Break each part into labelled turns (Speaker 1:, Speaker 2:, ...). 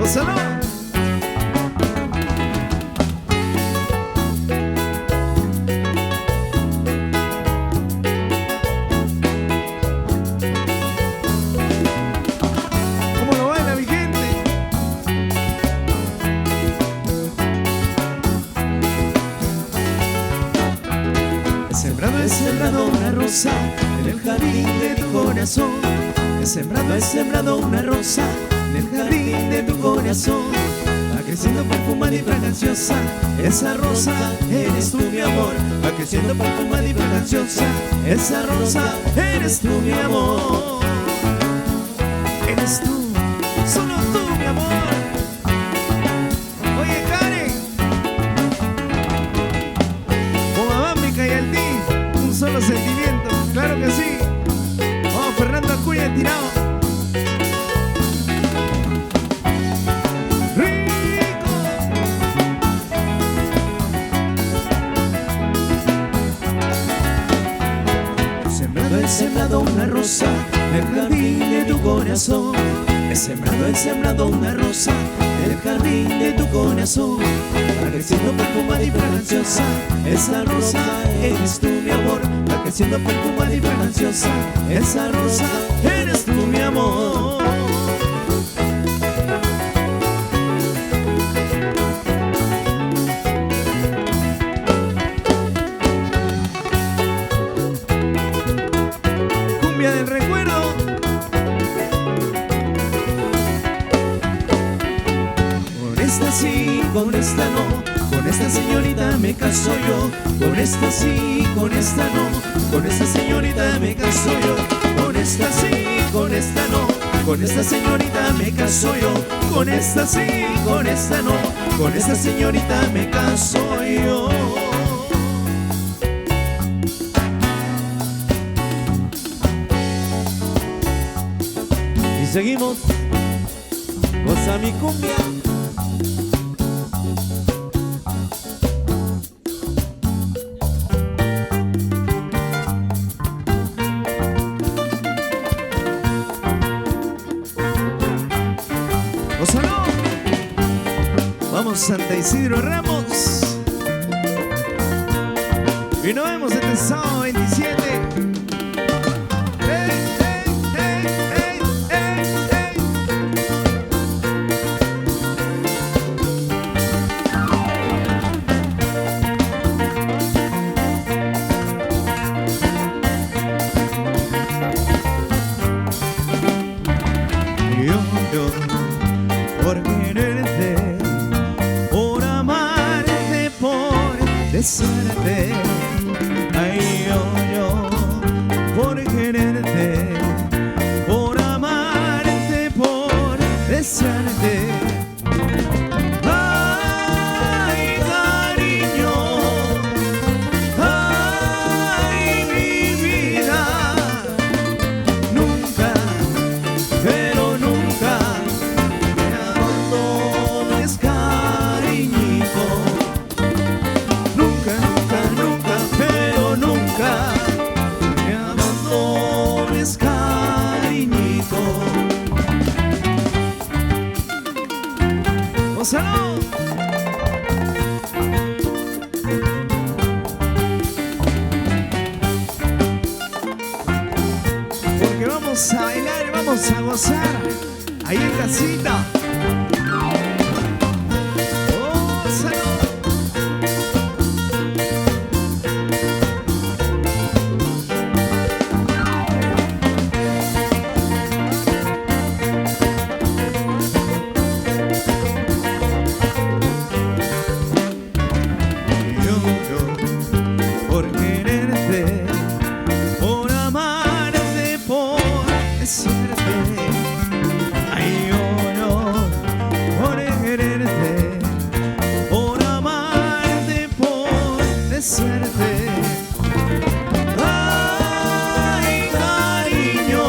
Speaker 1: Gózalo. ¿Cómo lo baila mi gente? He sembrado una rosa en el jardín de tu corazón. He sembrado una rosa en el jardín de tu corazón. Va creciendo perfumada y fraganciosa. Esa rosa eres tú, mi amor. Va creciendo perfumada y fraganciosa. Esa rosa eres tú, mi amor. Eres tú, solo tú, mi amor. Oye, Karen, como Bámbica y el Team, un solo sentimiento, claro que sí. Vamos, Fernando Acuña tirado. Rico. He sembrado una rosa en el jardín de tu corazón. He sembrado una rosa en el jardín de tu corazón. Va creciendo perfumada y fraganciosa. Esa rosa eres tú, mi amor. Va creciendo perfumada y fraganciosa. Esa rosa eres tú, mi amor. Cumbia del recuerdo. Con esta sí, con esta no. Con esta señorita me caso yo. Con esta sí, con esta no. Con esta señorita me caso yo. Con esta sí, con esta no. Con esta señorita me caso yo. Con esta sí, con esta no. Con esta señorita me caso yo. Y seguimos. Goza mi cumbia. Gózalo. Vamos, Santa Isidro Ramos. Y nos vemos este sábado 27. ¡Ey, ey, ey, ey, ey, ey! Yo por quererte, por amarte, por desearte. Ay, yo por quererte, por amarte, por desearte. Ay, cariño, ay, mi vida, nunca, pero nunca me abandones, cariñito. Nunca, nunca, nunca, pero nunca me abandones, cariñito. ¡Gózalo! Porque vamos a bailar y vamos a gozar ahí en casita. ¡Gózalo! Yo por quererte, por amarte, por desearte. Ay, yo por quererte, por amarte, por desearte. Ay, cariño,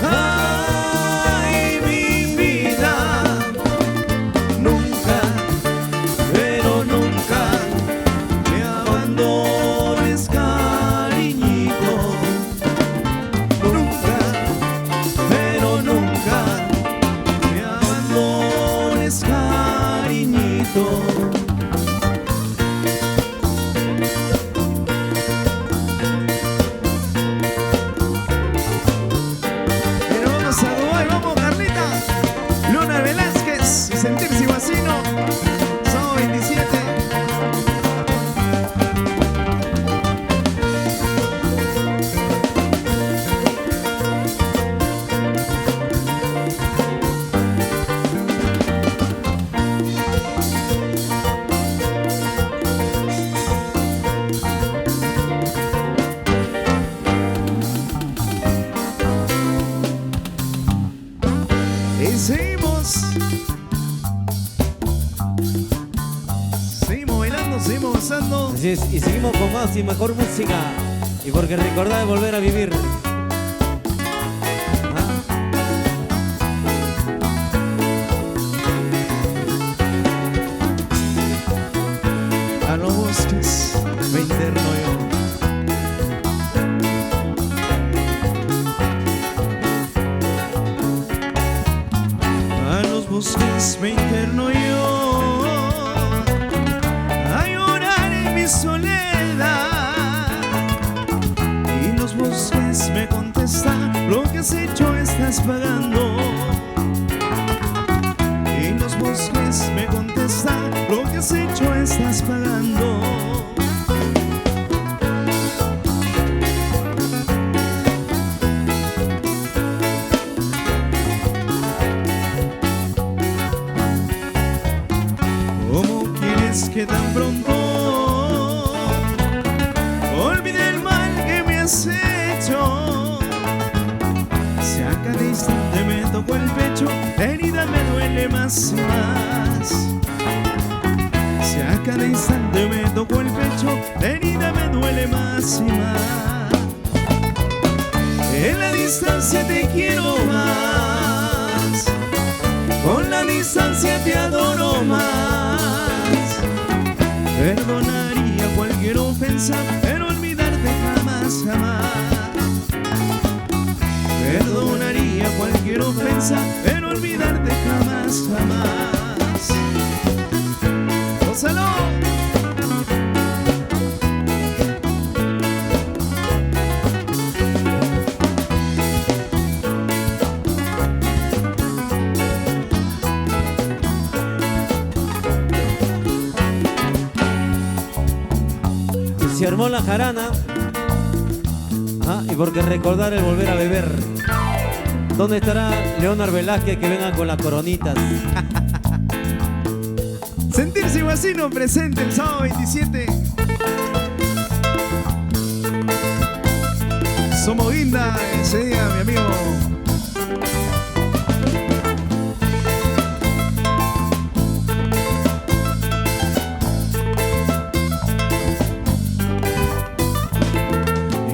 Speaker 1: ay, mi vida, nunca, pero nunca me abandones, cariñito. Nunca,
Speaker 2: Así es, y seguimos con más y mejor música. Y porque recordar es volver a vivir.
Speaker 1: A los bosques me interno yo. A los bosques me interno yo, a llorar en mi soledad. Y los bosques me contestan: lo que has hecho estás pagando. Y los bosques me contestan: lo que has hecho estás pagando. ¿Cómo quieres que tan pronto olvide el mal que me has hecho? Si a cada instante me toco el pecho, la herida me duele más y más. Si a cada instante me toco el pecho, la herida me duele más y más. En la distancia te quiero más, con la distancia te adoro más. Perdonaría cualquier ofensa, pero olvidarte jamás, jamás. Perdonaría cualquier ofensa, pero olvidarte jamás, jamás. ¡Gózalo!
Speaker 2: Se armó la jarana. Y porque recordar es volver a beber. ¿Dónde estará Leonard Velázquez que venga con las coronitas?
Speaker 1: Sentirse Guasino presente el sábado 27. Somos guinda ese día, mi amigo.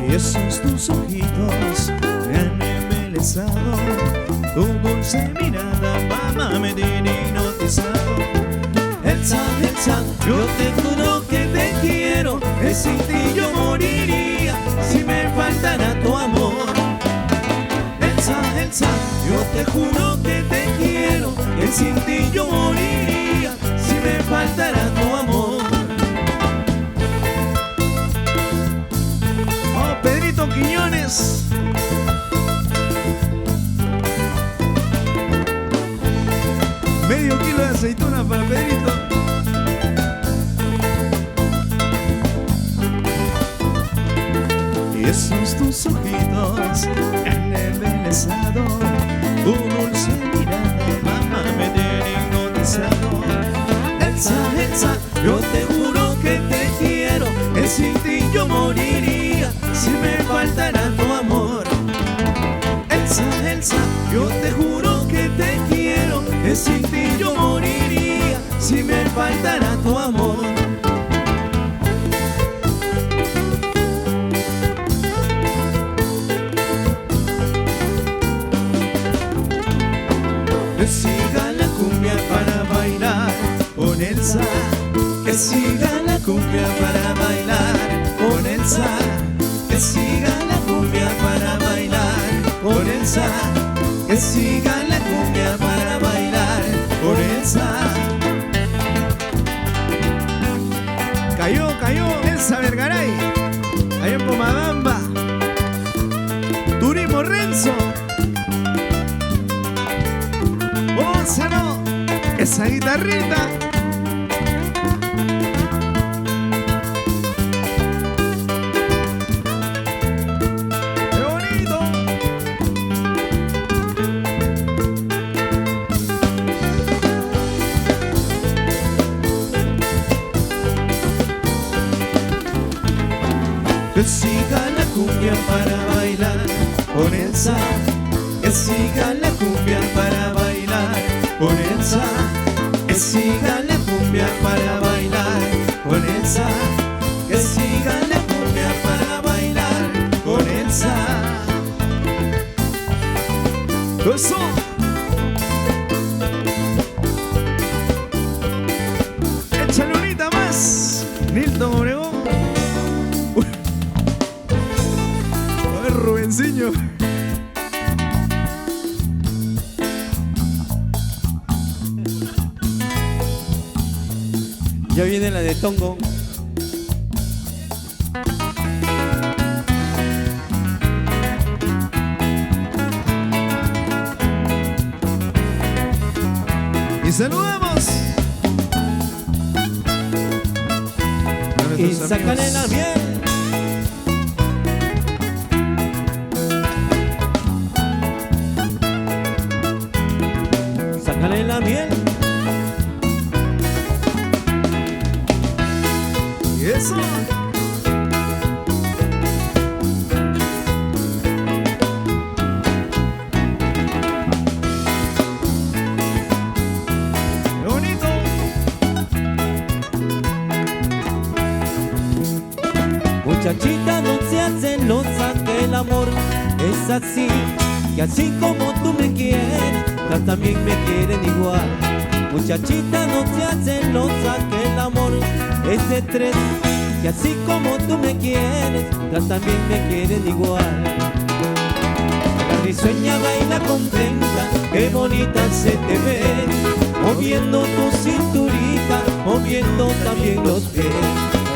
Speaker 1: Y esos tus ojitos me han embelesado, tu dulce mirada, mamá, me tiene hipnotizado. Elsa, Elsa, yo te juro que te quiero, que sin ti yo moriría si me faltara tu amor. Elsa, Elsa, yo te juro que te quiero, que sin ti yo moriría si me faltara tu amor. Oh, Pedrito Quiñones. Medio kilo de aceituna para Pedrito. Y esos tus ojitos me han embelesado, tu dulce mirada, mamá, me tiene hipnotizado. Elsa, Elsa, yo te juro que te quiero, que sin ti yo moriría si me faltara tu amor. Elsa, Elsa, yo te juro que te quiero, que sin ti yo moriría si me faltara tu amor. Que siga la cumbia para bailar con Elsa, que siga la cumbia para bailar con Elsa, que siga la cumbia para bailar con Elsa, que siga la cumbia para bailar con Elsa. Cayó Elsa Vergaray, ahí en Pomabamba. Turismo Renzo. Gózalo, esa guitarrita. ¡Qué bonito! Que siga la cumbia para bailar con Elsa, que siga la cumbia para bailar con Elsa, que siga la cumbia para bailar con Elsa, Eso. Échale unita más, Nilton Obregón. Uy. A ver, Rubenciño.
Speaker 2: Ya viene la de Tongo.
Speaker 1: Y saludamos.
Speaker 2: Y sácale la miel. Sácale la miel.
Speaker 1: Y eso. Qué bonito.
Speaker 2: Muchachita, no seas celosa, que el amor es así, que así como tú me quieres, las también me quieren igual. Muchachita, no seas celosa, que el amor es de tres, que así como tú me quieres, las también me quieren igual. La risueña baila contenta, qué bonita se te ve, moviendo tu cinturita, moviendo también los pies.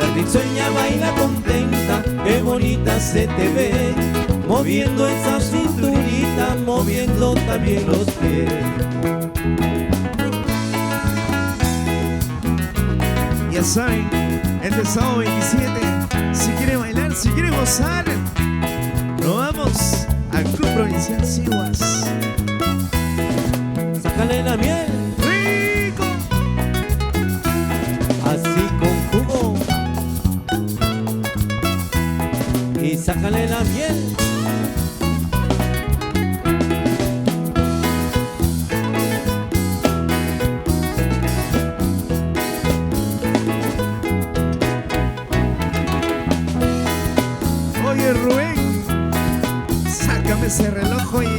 Speaker 2: La risueña baila contenta, qué bonita se te ve, moviendo esa cinturita, moviendo también los pies.
Speaker 1: Ya saben, este sábado 27, si quiere bailar, si quiere gozar, nos vamos al Club Provincial Siguas.
Speaker 2: Sácale la miel,
Speaker 1: ¡Rico!
Speaker 2: así con jugo, y sácale la miel.
Speaker 1: Oye, Rubén, sácame ese reloj, oye.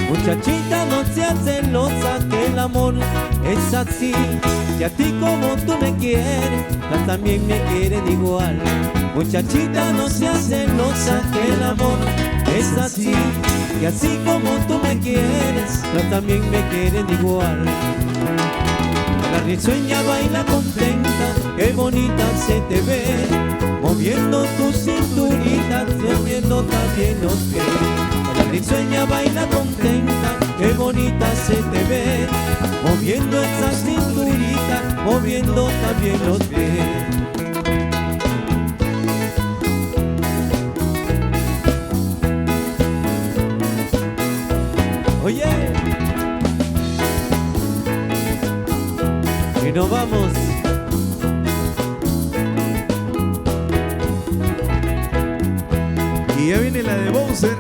Speaker 2: Muchachita, no seas celosa, que el amor es así, que a ti como tú me quieres, las también me quieren igual. Muchachita, no seas celosa, que el amor es así, que así como tú me quieres, las también me quieren igual. La risueña baila contenta, qué bonita se te ve, moviendo tu cinturita, moviendo también los pies. La risueña baila contenta, qué bonita se te ve, moviendo esa cinturita, moviendo también los pies. Oye, y nos vamos.
Speaker 1: Y ya viene la de Bowser.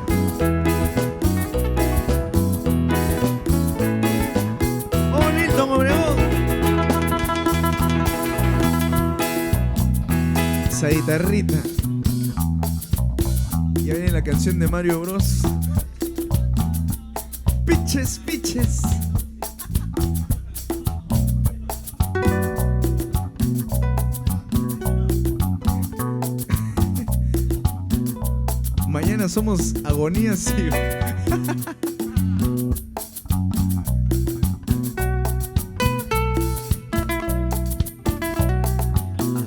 Speaker 1: ¡Oh, Nilton Obregón! Esa guitarrita. Ya viene la canción de Mario Bros. Piches, piches. Mañana somos Agonía Sigo.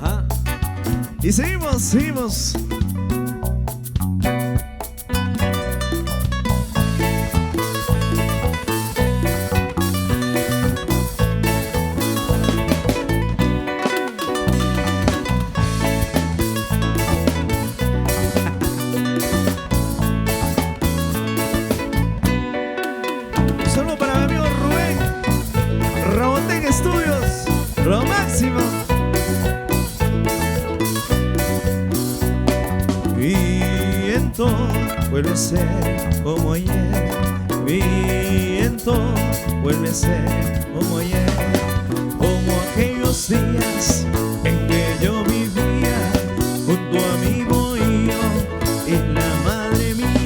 Speaker 2: Ajá.
Speaker 1: Y seguimos, seguimos. Solo para mi amigo Rubén, Robotech Studios, lo máximo. Viento, vuelve a ser como ayer. Viento, vuelve a ser como ayer. Como aquellos días en que yo vivía junto a mi bohío y la madre mía.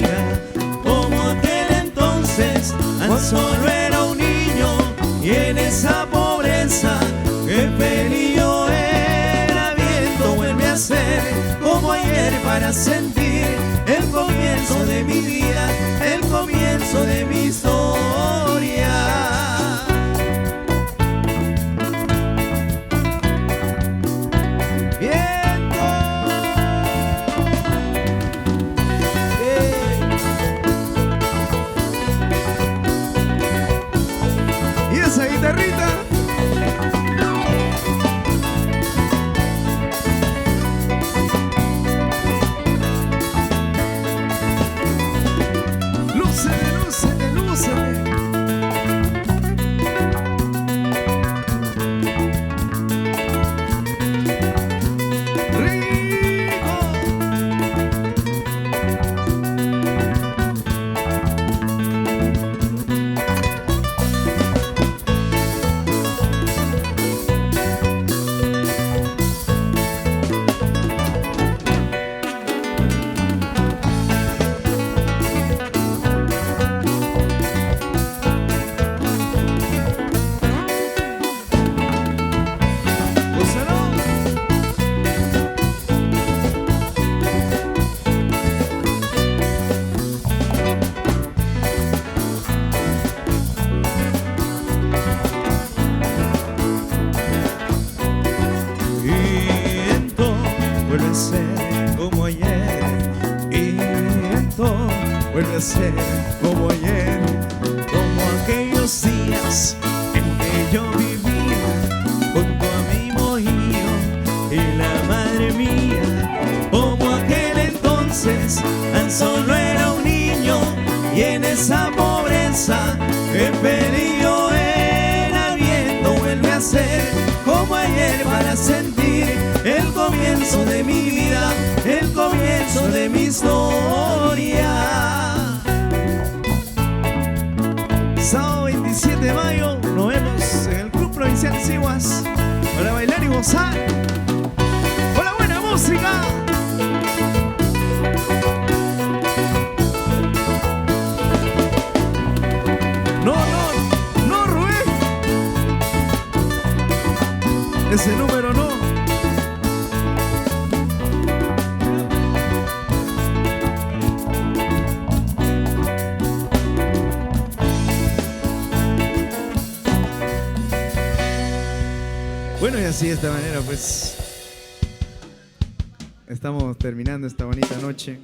Speaker 1: para sentir el comienzo de mi vida, el comienzo de mi historia. ¡Viento! Y esa guitarrita. Como ayer, y viento vuelve a ser como ayer, como aquellos días en que yo vivía junto a mi mojío y la madre mía, como aquel entonces tan solo era un niño y en esa pobreza en peligro era. Viento vuelve a ser como ayer para sentir el comienzo de mi vida, el comienzo de mi historia. Sábado 27 de mayo nos vemos en el Club Provincial Siguas para bailar y gozar con la buena música. No, Rubén, ese número no. Bueno, y así de esta manera pues estamos terminando esta bonita noche.